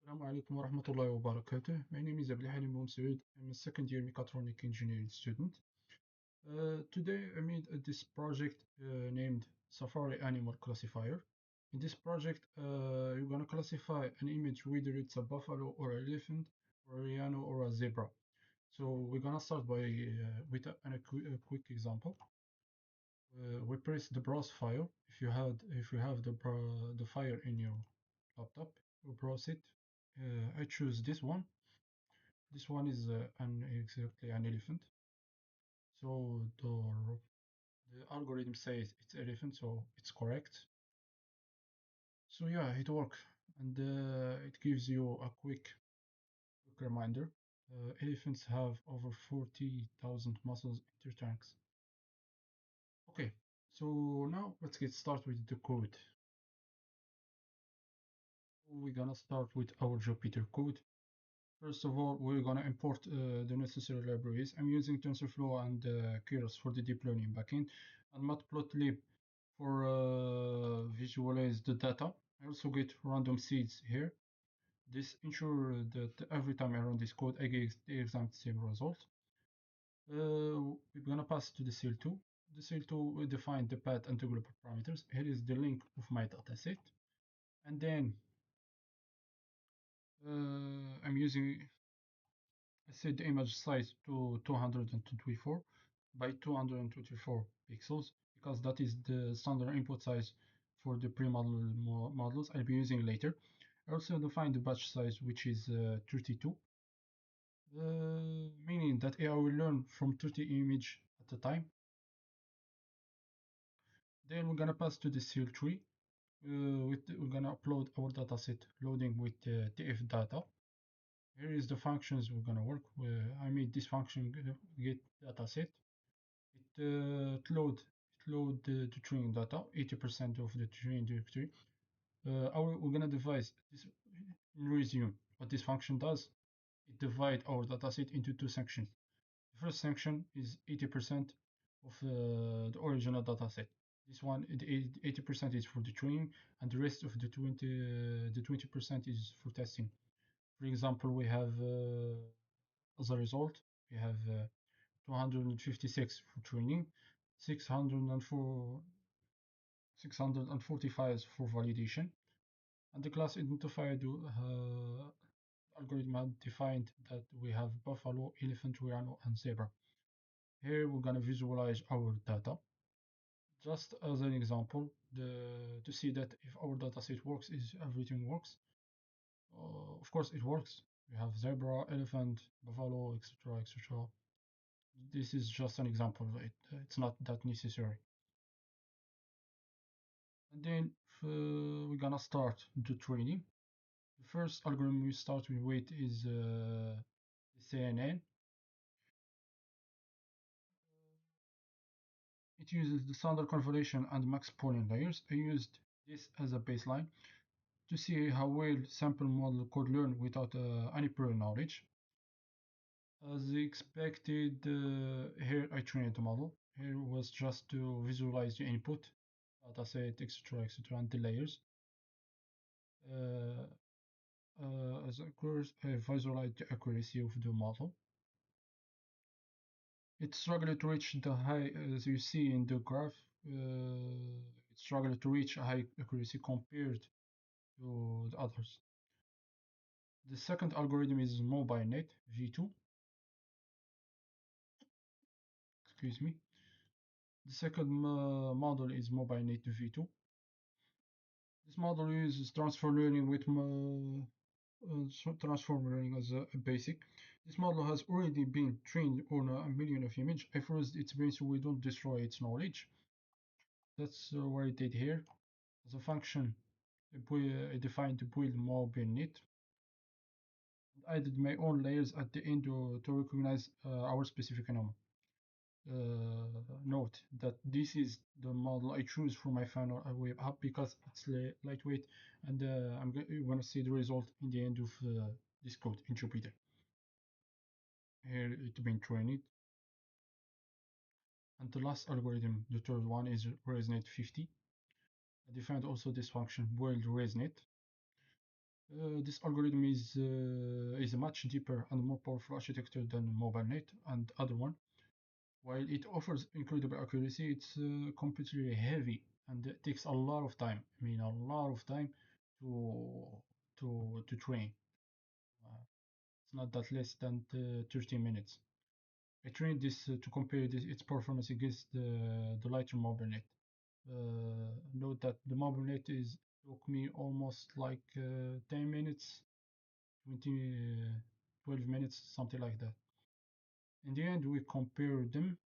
Assalamu alaikum wa rahmatullahi wa barakatuh. My name is Abdelhalim Moussaoud. I'm a second year mechatronic engineering student. Today I made this project named Safari Animal Classifier. In this project, you're gonna classify an image whether it's a buffalo or an elephant or a rhino or a zebra. So we're gonna start by with a quick example. We press the browse file. If you have the file in your laptop, you browse it. I choose this one. This one is exactly an elephant. So the algorithm says it's elephant, so it's correct. So yeah, it works, and it gives you a quick reminder. Elephants have over 40,000 muscles in their trunks. Okay, so now let's get started with the code. We're gonna start with our Jupyter code. First of all, we're gonna import the necessary libraries. I'm using TensorFlow and Keras for the deep learning backend, and Matplotlib for visualize the data. I also get random seeds here. This ensures that every time I run this code, I get the exact same result. We're gonna pass to the cell2. The cell2 will define the path and the global parameters. Here is the link of my dataset, and then I'm using I set the image size to 224 by 224 pixels because that is the standard input size for the pre-model models I'll be using later. I also define the batch size, which is 32, meaning that AI will learn from 30 image at a time. Then we're gonna pass to the CL3. We're gonna upload our dataset loading with TF data. Here is the functions we're gonna work with. I made this function get dataset. It load the training data, 80% of the training directory. We're gonna divide this in resume. What this function does, it divide our dataset into two sections. The first section is 80% of the original dataset. This one, the 80% is for the training, and the rest of the 20% is for testing. For example, we have as a result, we have 256 for training, 604, 645 for validation, and the class identifier algorithm had defined that we have buffalo, elephant, rhino, and zebra. Here we're gonna visualize our data. Just as an example, to see that if our dataset works, is everything works. Of course, it works. We have zebra, elephant, buffalo, etc., etc. This is just an example. It's not that necessary. And then we're gonna start the training. The first algorithm we start with is the CNN. It uses the standard convolution and max pooling layers. I used this as a baseline to see how well sample model could learn without any prior knowledge. As expected, here I trained the model. Here was just to visualize the input, dataset, etc., etc., and the layers. As of course, I visualize the accuracy of the model. It struggled to reach the high, as you see in the graph, it struggled to reach a high accuracy compared to the others. The second algorithm is MobileNet V2. Excuse me. The second model is MobileNet V2. This model uses transfer learning with transform learning as a basic. This model has already been trained on a million of images. I froze its brain so we don't destroy its knowledge. That's what I did here. As a function, I defined the build MobileNet. I added my own layers at the end to recognize our specific anomaly. Note that this is the model I choose for my final web app because it's lightweight, and you're gonna see the result in the end of this code in Jupyter. Here it's been trained. And the last algorithm, the third one, is ResNet 50. I defined also this function, WildLens AI. This algorithm is a much deeper and more powerful architecture than MobileNet and other one. While it offers incredible accuracy, it's completely heavy and it takes a lot of time. I mean, a lot of time to to train. It's not that less than 30 minutes. I trained this to compare its performance against the lighter MobileNet. Note that the MobileNet is took me almost like 10 minutes, 20, 12 minutes, something like that. In the end, we compared them,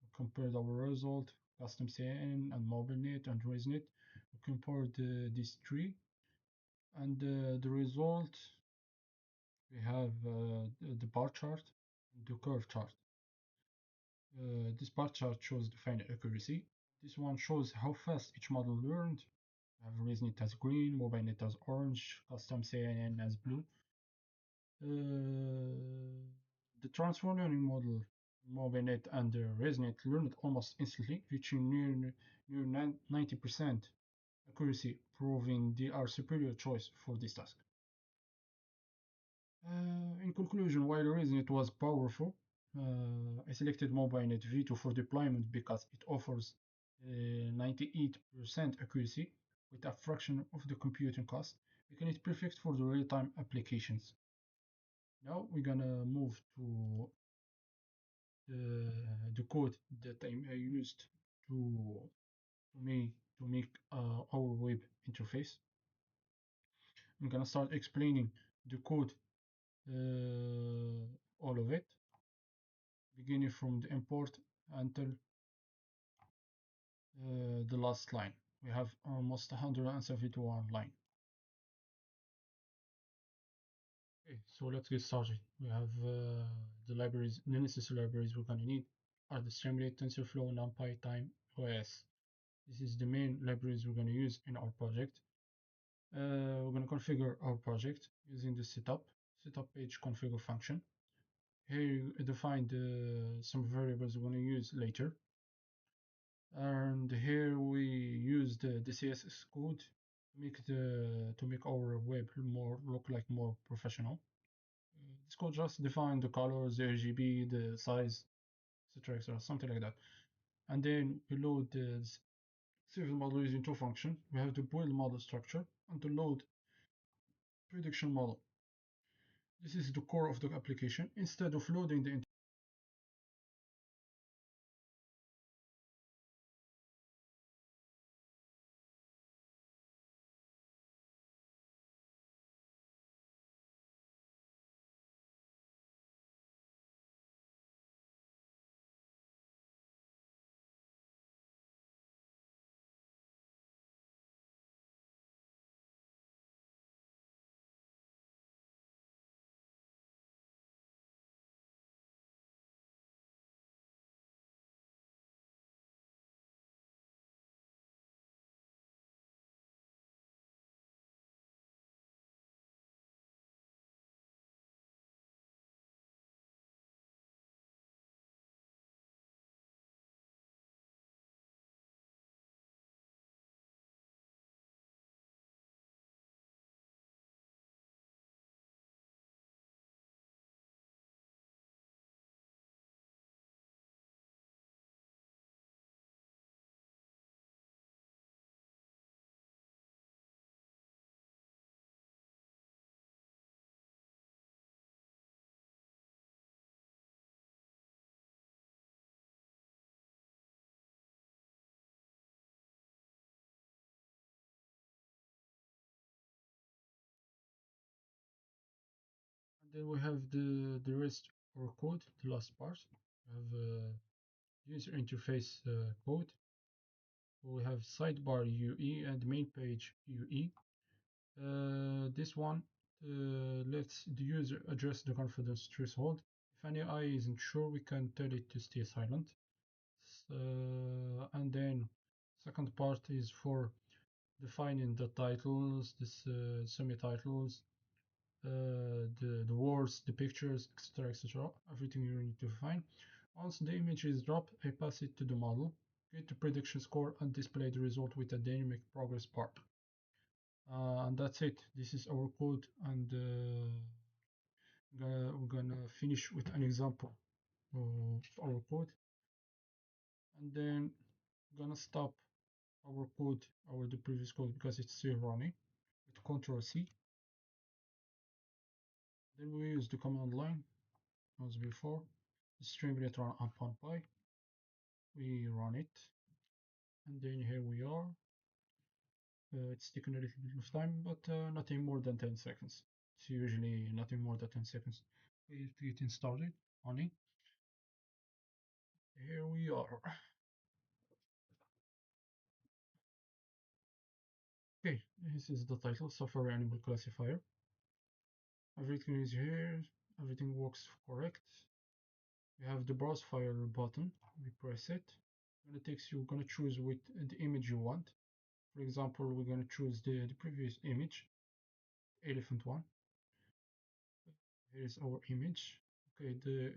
we compared our result, custom CN and MobileNet and ResNet. We compared these three, and the result we have the bar chart and the curve chart. This bar chart shows the final accuracy. This one shows how fast each model learned. We have ResNet as green, MobileNet as orange, custom CNN as blue. The transfer learning model, MobileNet and ResNet learned almost instantly, reaching near 90% accuracy, proving they are superior choice for this task. In conclusion, while ResNet was powerful, I selected MobileNet V2 for deployment because it offers 98% accuracy with a fraction of the computing cost, making it perfect for the real-time applications. Now we're gonna move to the code that I used to to make our web interface. I'm gonna start explaining the code, all of it, beginning from the import until the last line. We have almost 171 line. Okay, so let's get started. We have the libraries, the necessary libraries we're gonna need are the Streamlit, TensorFlow, NumPy, Time, OS. This is the main libraries we're gonna use in our project. We're gonna configure our project using the setup page configure function. Here you define some variables we're gonna use later. And here we use the CSS code to make our web look like more professional. This code just define the colors, the RGB, the size, etc., etc., something like that. And then we load the civil model using two functions. We have the build model structure and the load prediction model. This is the core of the application. Instead of loading the and then we have the rest of our code, the last part. We have user interface code. We have sidebar UE and main page UE. This one lets the user address the confidence threshold. If any AI isn't sure, we can tell it to stay silent. And then second part is for defining the titles, this semi-titles, the words, the pictures, etc., etc. Everything you need to define. Once the image is dropped, I pass it to the model, get the prediction score, and display the result with a dynamic progress bar. And that's it. This is our code, and we're gonna finish with an example of our code, and then gonna stop our code, the previous code, because it's still running. With Control C. Then we use the command line as before. Streamlit run upon pi. We run it, and then here we are. It's taking a little bit of time, but nothing more than 10 seconds. It's usually nothing more than 10 seconds. We get started on it. Here we are. Okay, this is the title, Safari Animal Classifier. Everything is here, everything works correct. We have the browse file button, we press it. When it takes you, gonna choose with the image you want. For example, we're gonna choose the previous image, elephant one. Here is our image. Okay, the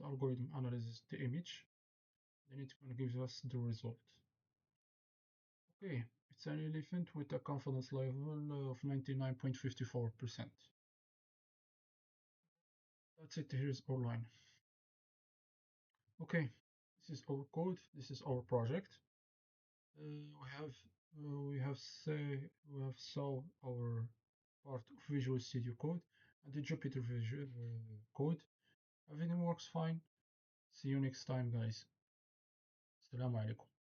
algorithm analyzes the image, then it's gonna give us the result. Okay, it's an elephant with a confidence level of 99.54%. That's it, here's our line. Okay, this is our code, this is our project. We have saw our part of Visual Studio Code and the Jupyter Visual Code. Everything works fine. See you next time, guys. Assalamu alaikum.